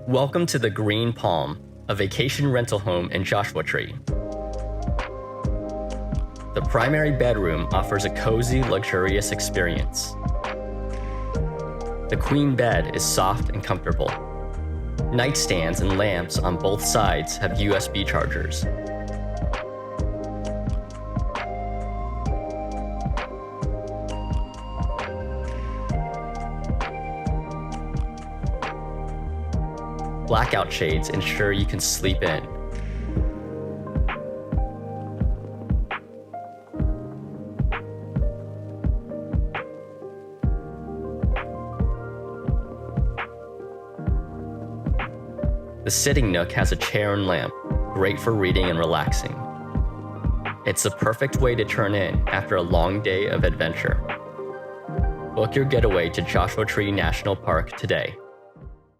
Welcome to the Green Palm, a vacation rental home in Joshua Tree. The primary bedroom offers a cozy, luxurious experience. The queen bed is soft and comfortable. Nightstands and lamps on both sides have USB chargers. Blackout shades ensure you can sleep in. The sitting nook has a chair and lamp, great for reading and relaxing. It's the perfect way to turn in after a long day of adventure. Book your getaway to Joshua Tree National Park today.